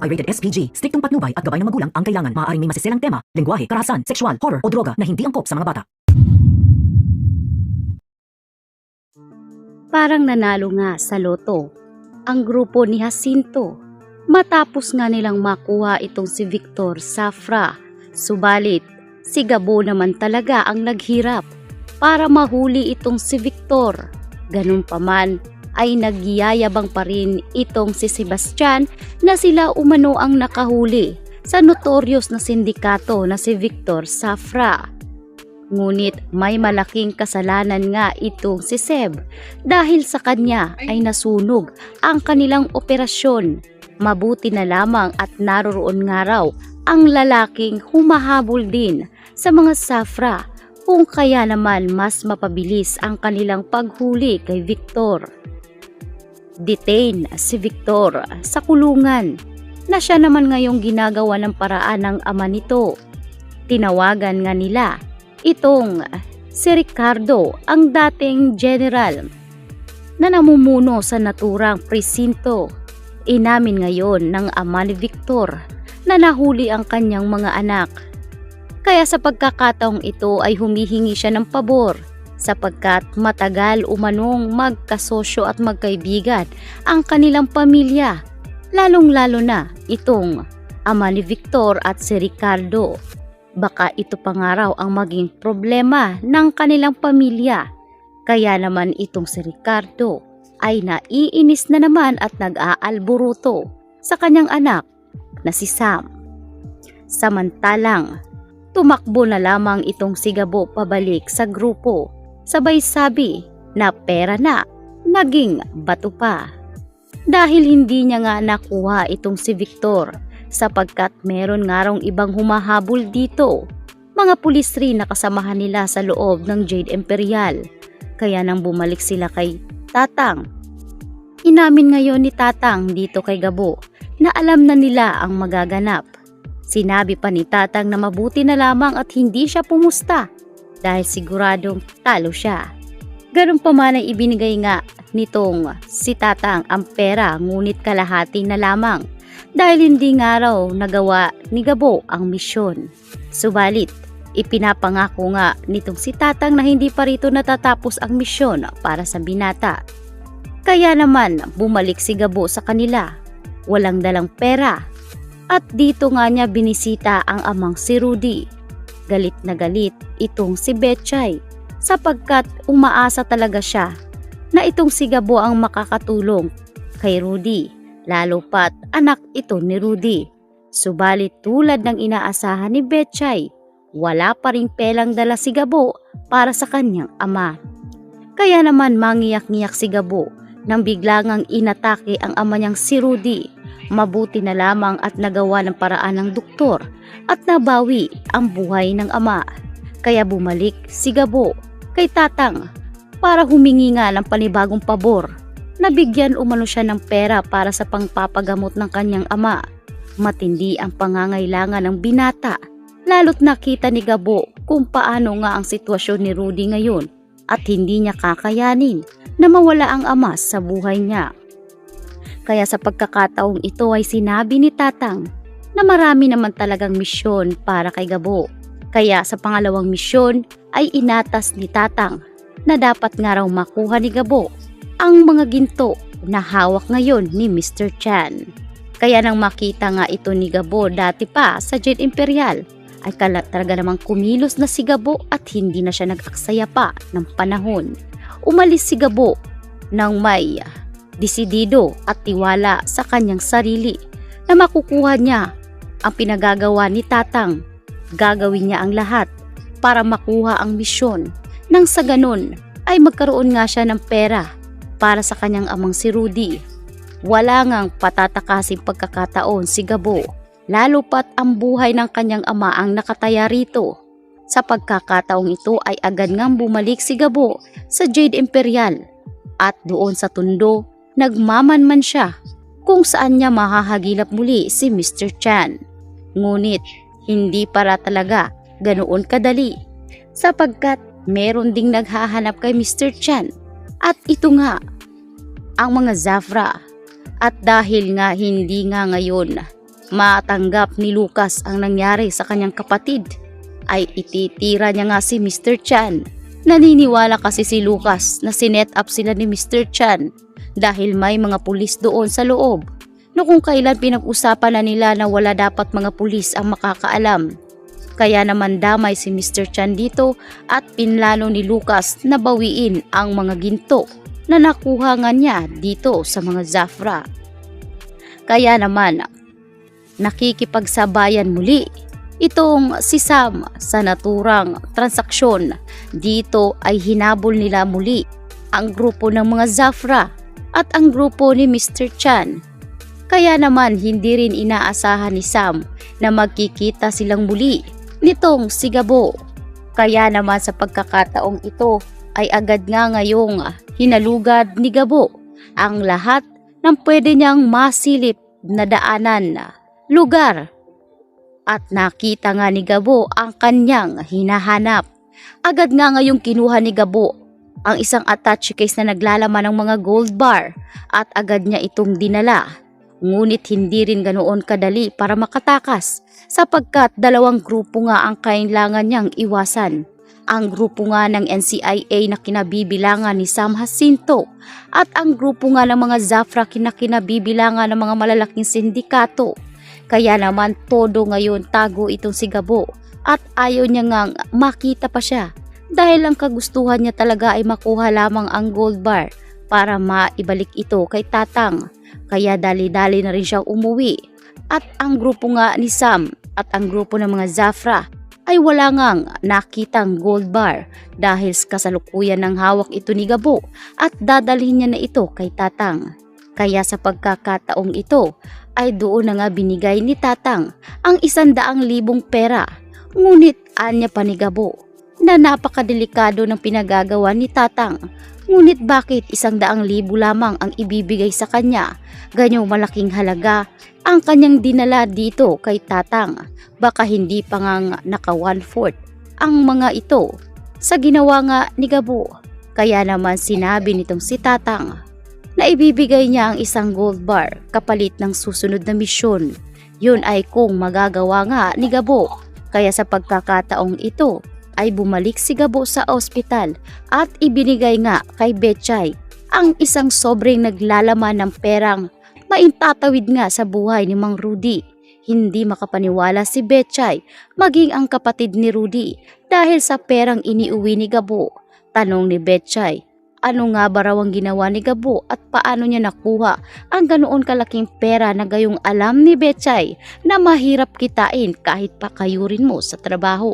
ay rated SPG. Striktong patnubay at gabay ng magulang ang kailangan. Maaaring may masiselang tema, lengguwahe, karahasan, sexual, horror o droga na hindi angkop sa mga bata. Parang nanalo nga sa loto ang grupo ni Jacinto matapos nga nilang makuha itong si Victor Zafra. Subalit, si Gabo naman talaga ang naghirap para mahuli itong si Victor. Ganun pa man ay nagyayabang pa rin itong si Sebastian na sila umano ang nakahuli sa notorious na sindikato na si Victor Zafra. Ngunit may malaking kasalanan nga itong si Seb dahil sa kanya ay nasunog ang kanilang operasyon. Mabuti na lamang at naroroon nga raw ang lalaking humahabol din sa mga Zafra kung kaya naman mas mapabilis ang kanilang paghuli kay Victor. Detain si Victor sa kulungan na siya naman ngayong ginagawa ng paraan ng ama nito. Tinawagan nga nila itong si Ricardo, ang dating general na namumuno sa naturang presinto. Inamin ngayon ng ama ni Victor na nahuli ang kanyang mga anak. Kaya sa pagkakataong ito ay humihingi siya ng pabor sapagkat matagal umanong magkasosyo at magkaibigan ang kanilang pamilya, lalong-lalo na itong ama ni Victor at si Ricardo. Baka ito pa nga raw ang maging problema ng kanilang pamilya. Kaya naman itong si Ricardo ay naiinis na naman at nag-aalburuto sa kanyang anak na si Sam. Samantalang, tumakbo na lamang itong si Gabo pabalik sa grupo. Sabay sabi na pera na, naging bato pa. Dahil hindi niya nga nakuha itong si Victor sapagkat meron nga raw ibang humahabol dito. Mga pulis rin na kasamahan nila sa loob ng Jade Imperial. Kaya nang bumalik sila kay Tatang. Inamin ngayon ni Tatang dito kay Gabo na alam na nila ang magaganap. Sinabi pa ni Tatang na mabuti na lamang at hindi siya pumusta dahil siguradong talo siya. Ganun pa man ay ibinigay nga nitong si Tatang ang pera ngunit kalahati na lamang dahil hindi nga raw nagawa ni Gabo ang misyon. Subalit, ipinapangako nga nitong si Tatang na hindi pa rito natatapos ang misyon para sa binata. Kaya naman bumalik si Gabo sa kanila, walang dalang pera. At dito nga niya binisita ang amang si Rudy. Galit na galit itong si Betchay sapagkat umaasa talaga siya na itong si Gabo ang makakatulong kay Rudy, lalo pat anak ito ni Rudy. Subalit tulad ng inaasahan ni Betchay, wala pa ring pelang dala si Gabo para sa kanyang ama. Kaya naman mangiyak-ngiyak si Gabo nang biglang inatake ang ama niyang si Rudy. Mabuti na lamang at nagawa ng paraan ng doktor at nabawi ang buhay ng ama. Kaya bumalik si Gabo kay Tatang para humingi nga ng panibagong pabor. Nabigyan umano siya ng pera para sa pangpapagamot ng kanyang ama. Matindi ang pangangailangan ng binata, lalo't nakita ni Gabo kung paano nga ang sitwasyon ni Rudy ngayon at hindi niya kakayanin na mawala ang ama sa buhay niya. Kaya sa pagkakataong ito ay sinabi ni Tatang na marami naman talagang misyon para kay Gabo. Kaya sa pangalawang misyon ay inatas ni Tatang na dapat nga raw makuha ni Gabo ang mga ginto na hawak ngayon ni Mr. Chan. Kaya nang makita nga ito ni Gabo dati pa sa Jade Imperial ay talaga namang kumilos na si Gabo at hindi na siya nag-aksaya pa ng panahon. Umalis si Gabo nang may desidido at tiwala sa kanyang sarili na makukuha niya ang pinagagawa ni Tatang. Gagawin niya ang lahat para makuha ang misyon nang sa ganun ay magkaroon nga siya ng pera para sa kanyang amang si Rudy. Wala ngang patatakasing pagkakataon si Gabo, lalo pat ang buhay ng kanyang ama ang nakataya rito. Sa pagkakataong ito ay agad ngang bumalik si Gabo sa Jade Imperial at doon sa tundo nagmamanman siya kung saan niya mahahagilap muli si Mr. Chan. Ngunit hindi para talaga ganoon kadali sapagkat meron ding naghahanap kay Mr. Chan at ito nga ang mga Zafra. At dahil nga hindi nga ngayon matanggap ni Lucas ang nangyari sa kanyang kapatid, ay ititira niya nga si Mr. Chan. Naniniwala kasi si Lucas na sinet up sila ni Mr. Chan dahil may mga pulis doon sa loob. No kung kailan pinag-usapan na nila na wala dapat mga pulis ang makakaalam. Kaya naman damay si Mr. Chan dito at pinlano ni Lucas na bawiin ang mga ginto na nakuha nga niya dito sa mga Zafra. Kaya naman nakikipagsabayan muli itong si Sam sa naturang transaksyon. Dito ay hinabol nila muli ang grupo ng mga Zafra at ang grupo ni Mr. Chan. Kaya naman hindi rin inaasahan ni Sam na magkikita silang muli nitong si Gabo. Kaya naman sa pagkakataong ito ay agad nga ngayong hinalugad ni Gabo ang lahat ng pwede niyang masilip na daanan, lugar. At nakita nga ni Gabo ang kanyang hinahanap. Agad nga ngayong kinuha ni Gabo ang isang attache case na naglalaman ng mga gold bar at agad niya itong dinala. Ngunit hindi rin ganoon kadali para makatakas sapagkat dalawang grupo nga ang kailangan niyang iwasan. Ang grupo nga ng NCIA na kinabibilangan ni Sam Jacinto at ang grupo nga ng mga Zafra na kinabibilangan ng mga malalaking sindikato. Kaya naman todo ngayon tago itong si Gabo at ayaw niya ngang makita pa siya dahil ang kagustuhan niya talaga ay makuha lamang ang gold bar para maibalik ito kay Tatang. Kaya dali-dali na rin siyang umuwi at ang grupo nga ni Sam at ang grupo ng mga Zafra ay wala ngang nakitang gold bar dahil kasalukuyan ng hawak ito ni Gabo at dadalhin niya na ito kay Tatang. Kaya sa pagkakataong ito ay doon na nga binigay ni Tatang ang 100,000 pera. Ngunit anya pa ni Gabo na napakadelikado ng pinagagawa ni Tatang. Ngunit bakit 100,000 lamang ang ibibigay sa kanya? Ganyong malaking halaga ang kanyang dinala dito kay Tatang. Baka hindi pa nga naka 1/4 ang mga ito sa ginawa nga ni Gabo. Kaya naman sinabi nitong si Tatang na ibibigay niya ang 1 gold bar kapalit ng susunod na misyon. Yun ay kung magagawa nga ni Gabo. Kaya sa pagkakataong ito ay bumalik si Gabo sa ospital at ibinigay nga kay Betchay ang isang sobrang naglalaman ng perang maintatawid nga sa buhay ni Mang Rudy. Hindi makapaniwala si Betchay maging ang kapatid ni Rudy dahil sa perang iniuwi ni Gabo. Tanong ni Betchay, ano nga ba raw ang ginawa ni Gabo at paano niya nakuha ang ganoon kalaking pera na gayong alam ni Betchay na mahirap kitain kahit pa kayurin mo sa trabaho.